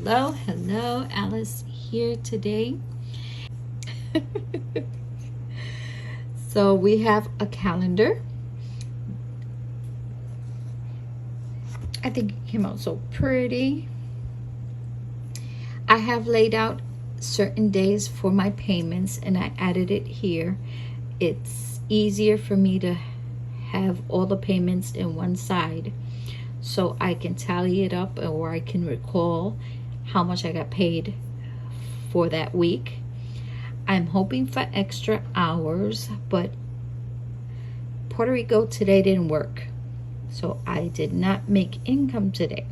Hello, Alice here today. So we have a calendar. I think it came out so pretty. I have laid out certain days for my payments and I added it here. It's easier for me to have all the payments in one side so I can tally it up, or I can recall how much I got paid for that week. I'm hoping for extra hours, but Puerto Rico today didn't work, so I did not make income today.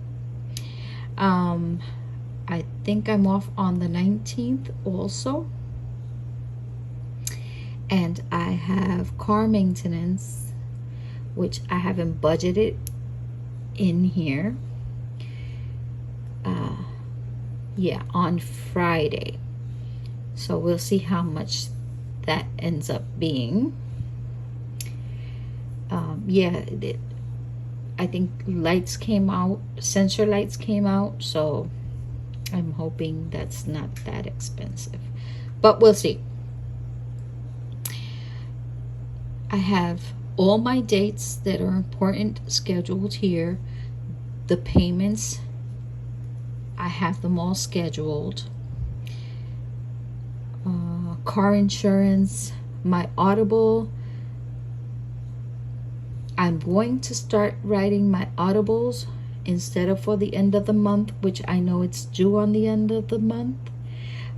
I think I'm off on the 19th also, and I have car maintenance, which I haven't budgeted in here. Yeah, on Friday, so we'll see how much that ends up being. Yeah, I think lights came out, sensor lights came out, so I'm hoping that's not that expensive, but we'll see. I have all my dates that are important scheduled here. The payments, I have them all scheduled. Car insurance, my Audible. I'm going to start writing my Audibles instead of for the end of the month, which I know it's due on the end of the month,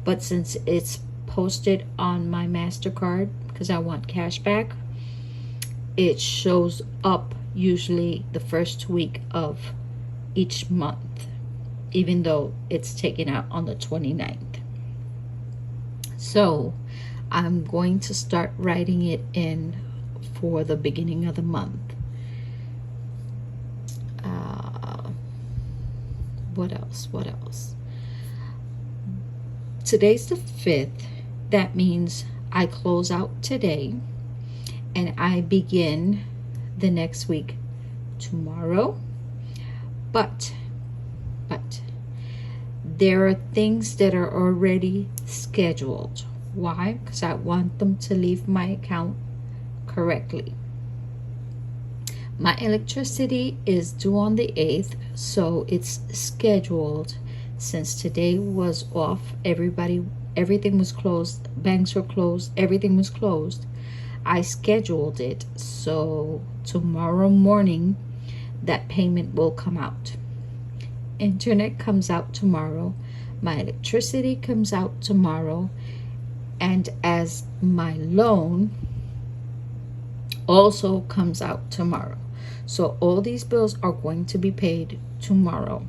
but since it's posted on my MasterCard because I want cash back, it shows up usually the first week of each month, even though it's taken out on the 29th. So I'm going to start writing it in for the beginning of the month. What else? Today's the 5th. That means I close out today and I begin the next week tomorrow. But there are things that are already scheduled. Why? Because I want them to leave my account correctly. My electricity is due on the 8th, so it's scheduled. Since today was off, everything was closed, banks were closed, everything was closed. I scheduled it, so tomorrow morning that payment will come out. Internet comes out tomorrow, my electricity comes out tomorrow, and as my loan also comes out tomorrow. So all these bills are going to be paid tomorrow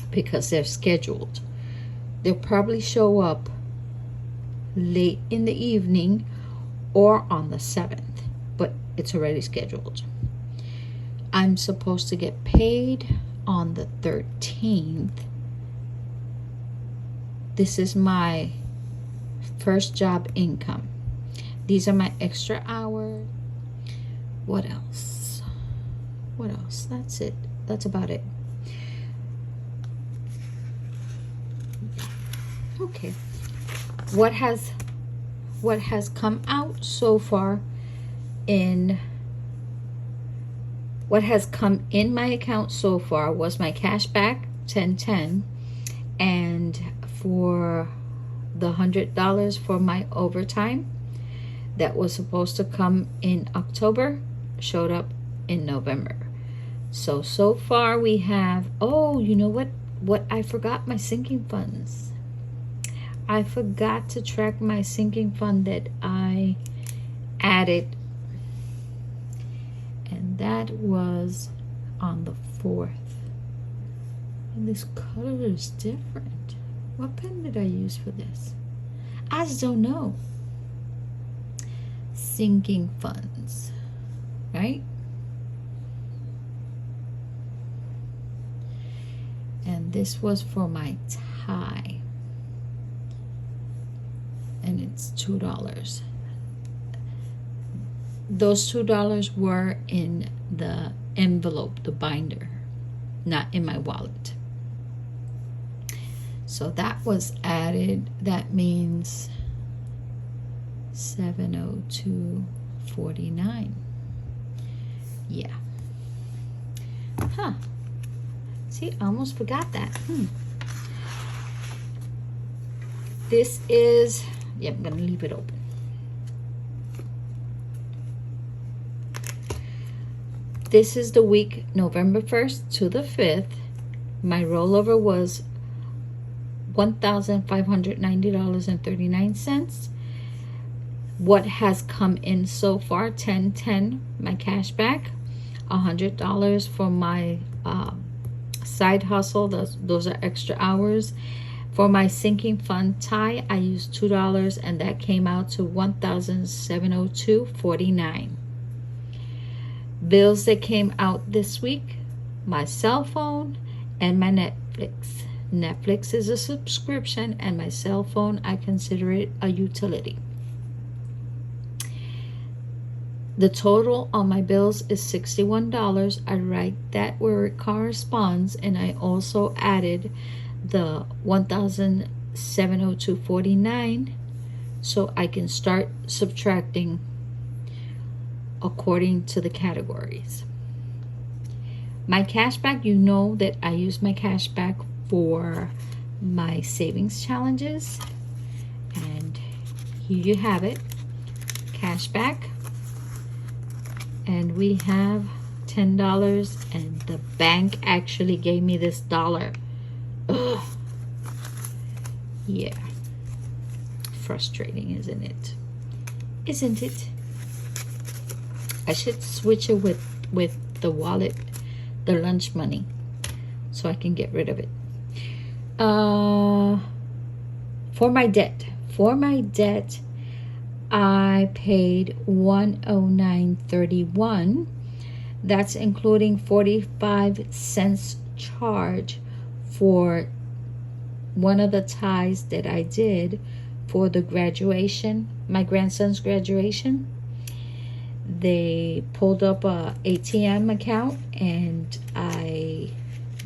because they're scheduled. They'll probably show up late in the evening or on the 7th, but it's already scheduled. I'm supposed to get paid on the 13th. This is my first job income. These are my extra hours. What else? That's it. That's about it. Okay. What has come out so far in what has come in my account so far was my cash back, 1010, and for the $100 for my overtime that was supposed to come in October showed up in November. So far we have, oh, you know what I forgot? My sinking funds. I forgot to track my sinking fund that I added, and that was on the 4th. And this color is different. What pen did I use for this? I just don't know. Sinking funds, right? And this was for my tie, and it's $2. Those $2 were in the envelope, the binder, not in my wallet. So that was added. That means 702.49. Yeah. Huh. See, I almost forgot that. This is, yeah, I'm going to leave it open. This is the week November 1st to the 5th. My rollover was $1,590.39. What has come in so far, 1010, my cash back, $100 for my side hustle. Those are extra hours. For my sinking fund tie, I used $2, and that came out to $1,702.49. Bills that came out this week, my cell phone and my Netflix. Netflix is a subscription, and my cell phone, I consider it a utility. The total on my bills is $61. I write that where it corresponds, and I also added the $1,702.49 so I can start subtracting according to the categories. My cashback, you know that I use my cashback for my savings challenges, and here you have it, cashback. And we have $10, and the bank actually gave me this dollar. Ugh. Yeah. Frustrating, isn't it? Isn't it? I should switch it with the wallet, the lunch money, so I can get rid of it. For my debt, I paid $109.31. That's including 45 cents charge for one of the ties that I did for the graduation, my grandson's graduation. They pulled up a ATM account, and I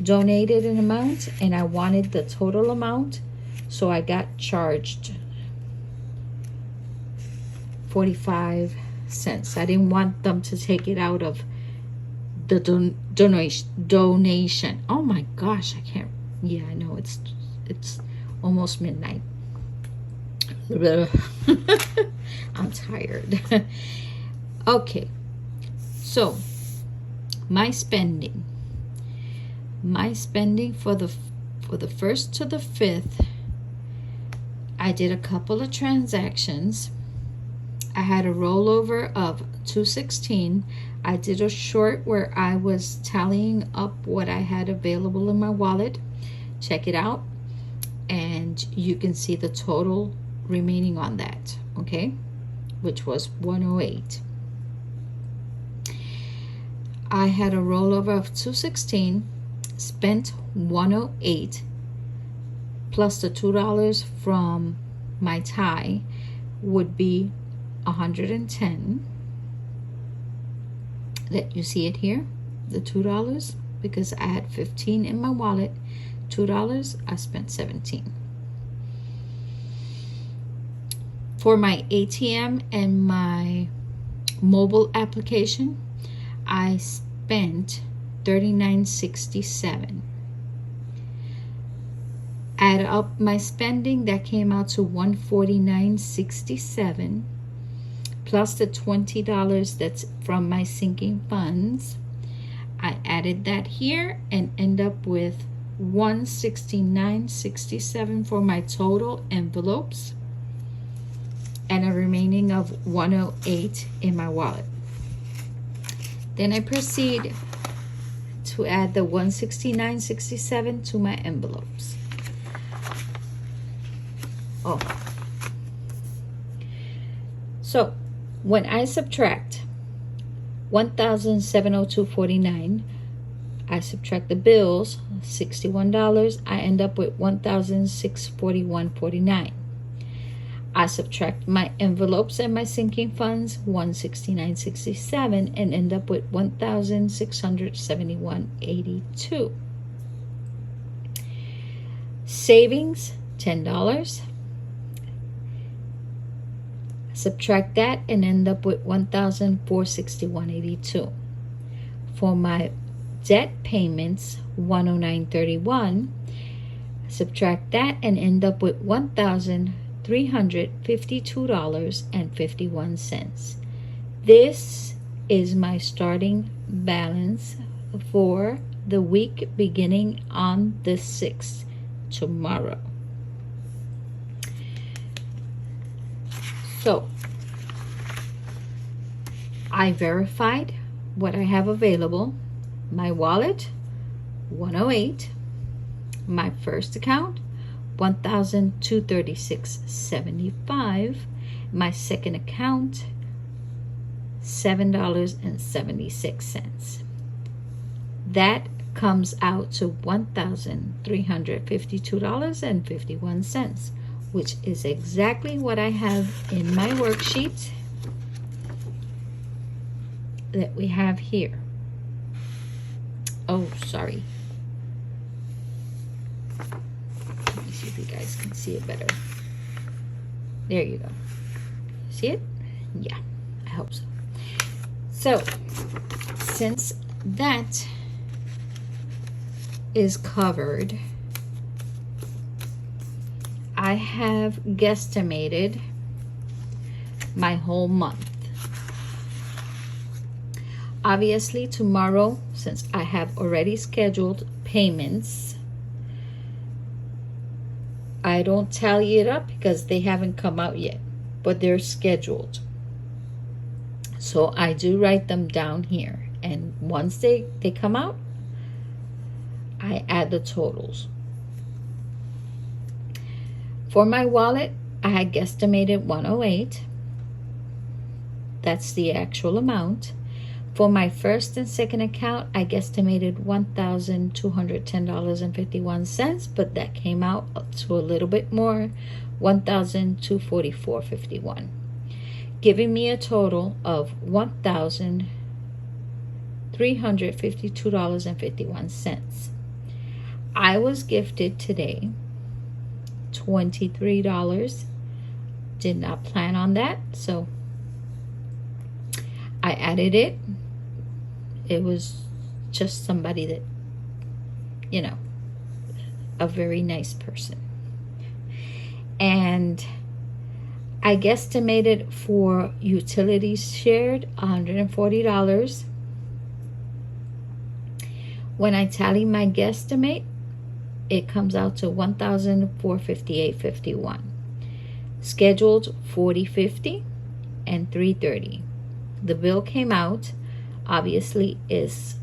donated an amount, and I wanted the total amount, so I got charged 45 cents. I didn't want them to take it out of the donation. Oh my gosh, I can't. Yeah, I know it's almost midnight. I'm tired. Okay, so my spending for the 1st to the 5th, I did a couple of transactions. I had a rollover of $216. I did a short where I was tallying up what I had available in my wallet. Check it out, and you can see the total remaining on that, okay, which was $108. I had a rollover of $216, spent $108, plus the $2 from my tie would be $110. That you see it here, the $2, because I had 15 in my wallet. $2, I spent 17. For my ATM and my mobile application, I spent $39.67. Add up my spending, that came out to $149.67, plus the $20 that's from my sinking funds. I added that here and end up with $169.67 for my total envelopes, and a remaining of $108 in my wallet. Then I proceed to add the $169.67 to my envelopes. Oh, so when I subtract $1,702.49, I subtract the bills, $61, I end up with $1,641.49. I subtract my envelopes and my sinking funds, $169.67, and end up with $1,671.82. Savings, $10. Subtract that and end up with $1,461.82. For my debt payments, $109.31. Subtract that and end up with $1,352.51. This is my starting balance for the week beginning on the 6th, tomorrow. So I verified what I have available. My wallet, 108. My first account, $1,236.75. My second account, $7.76. That comes out to $1,352.51, which is exactly what I have in my worksheet that we have here. Oh, sorry. Let me see if you guys can see it better. There you go. See it? Yeah, I hope so. So, since that is covered, I have guesstimated my whole month. Obviously, tomorrow, since I have already scheduled payments, I don't tally it up because they haven't come out yet, but they're scheduled. So I do write them down here, and once they come out, I add the totals. For my wallet, I had guesstimated 108. That's the actual amount. For my first and second account, I guesstimated $1,210.51, but that came out up to a little bit more, $1,244.51, giving me a total of $1,352.51. I was gifted today $23. Did not plan on that, so I added it. It was just somebody that, you know, a very nice person. And I guesstimated for utilities shared $140. When I tally my guesstimate, it comes out to $1,458.51. Scheduled $40.50 and $3.30. The bill came out, obviously, is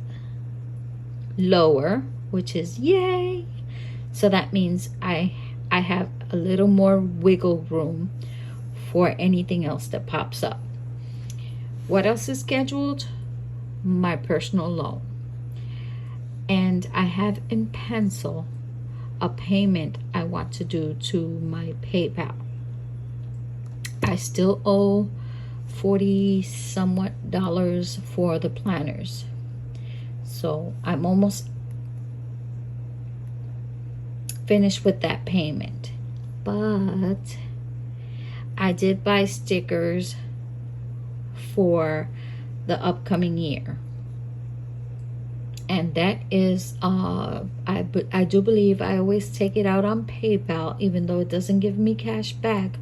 lower, which is yay. So that means I have a little more wiggle room for anything else that pops up. What else is scheduled? My personal loan. And I have in pencil a payment I want to do to my PayPal. I still owe $40 somewhat for the planners, so I'm almost finished with that payment. But I did buy stickers for the upcoming year, and that is I do believe I always take it out on PayPal, even though it doesn't give me cash back,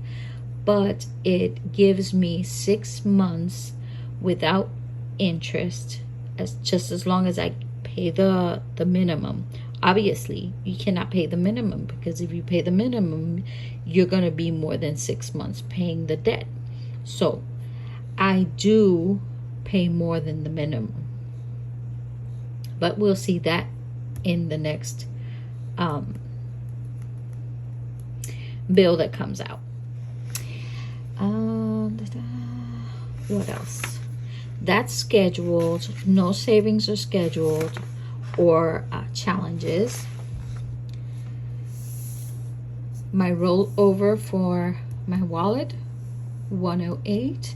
but it gives me 6 months without interest, as long as I pay the minimum. Obviously, you cannot pay the minimum, because if you pay the minimum, you're going to be more than 6 months paying the debt. So I do pay more than the minimum, but we'll see that in the next bill that comes out. What else? That's scheduled. No savings are scheduled, or challenges. My rollover for my wallet, 108.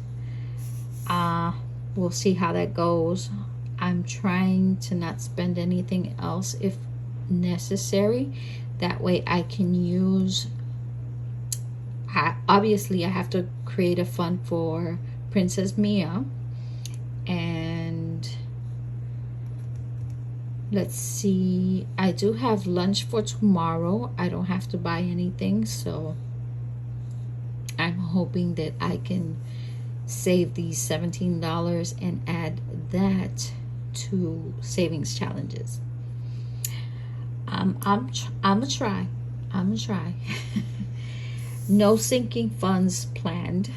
We'll see how that goes. I'm trying to not spend anything else if necessary. That way I can use, obviously I have to create a fund for Princess Mia, and let's see, I do have lunch for tomorrow. I don't have to buy anything, so I'm hoping that I can save these $17 and add that to savings challenges. I'm gonna try. No sinking funds planned.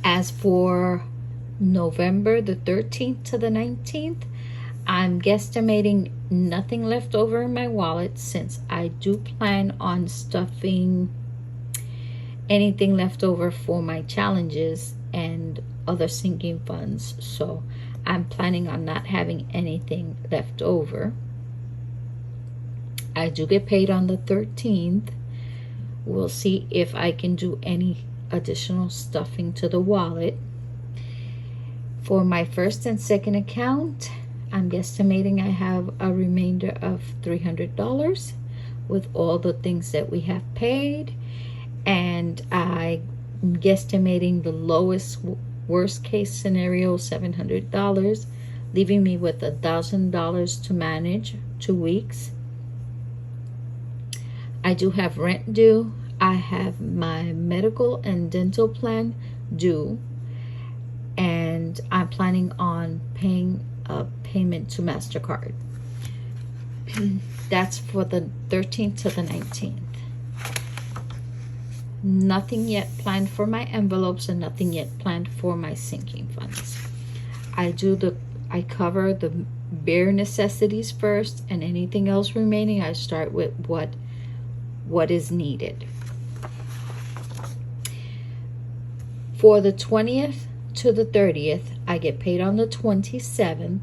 As for November the 13th to the 19th, I'm guesstimating nothing left over in my wallet, since I do plan on stuffing anything left over for my challenges and other sinking funds. So I'm planning on not having anything left over. I do get paid on the 13th. We'll see if I can do any additional stuffing to the wallet. For my first and second account, I'm guesstimating I have a remainder of $300 with all the things that we have paid, and I'm guesstimating the lowest worst case scenario, $700, leaving me with $1,000 to manage 2 weeks. I do have rent due. I have my medical and dental plan due, and I'm planning on paying a payment to MasterCard. That's for the 13th to the 19th. Nothing yet planned for my envelopes, and nothing yet planned for my sinking funds. I cover the bare necessities first, and anything else remaining I start with what is needed. For the 20th to the 30th, I get paid on the 27th.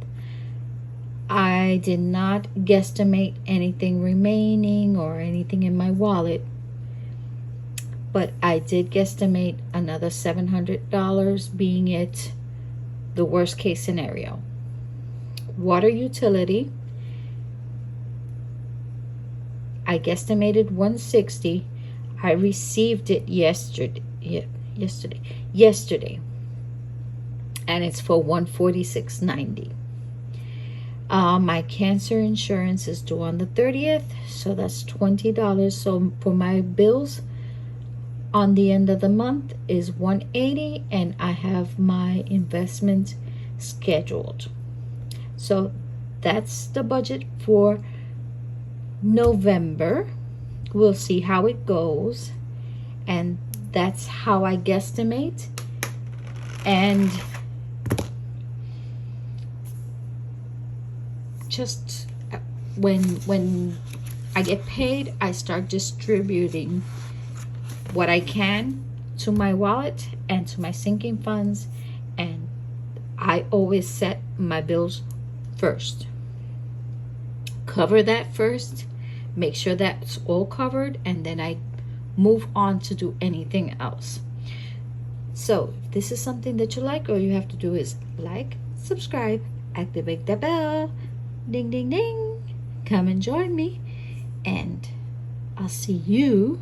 I did not guesstimate anything remaining or anything in my wallet, but I did guesstimate another $700, being it the worst case scenario. Water utility, I guesstimated $160. I received it yesterday, and it's for $146.90. My cancer insurance is due on the 30th, so that's $20. So for my bills on the end of the month is $180, and I have my investment scheduled. So that's the budget for November. We'll see how it goes, and that's how I guesstimate. And just when I get paid, I start distributing what I can to my wallet and to my sinking funds, and I always set my bills first. Cover that first, make sure that's all covered, and then I move on to do anything else. So if this is something that you like, all you have to do is like, subscribe, activate the bell, ding ding ding, come and join me, and I'll see you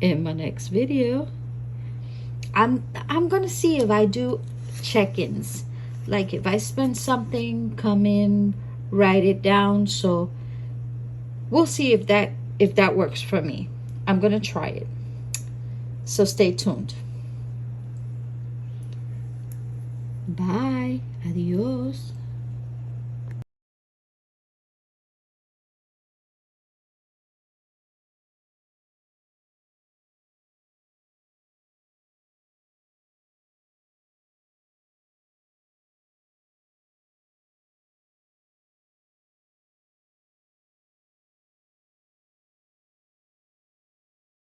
in my next video. I'm gonna see if I do check-ins, like if I spend something, come in, write it down. So we'll see if that works for me. I'm gonna try it, so stay tuned. Bye, adios.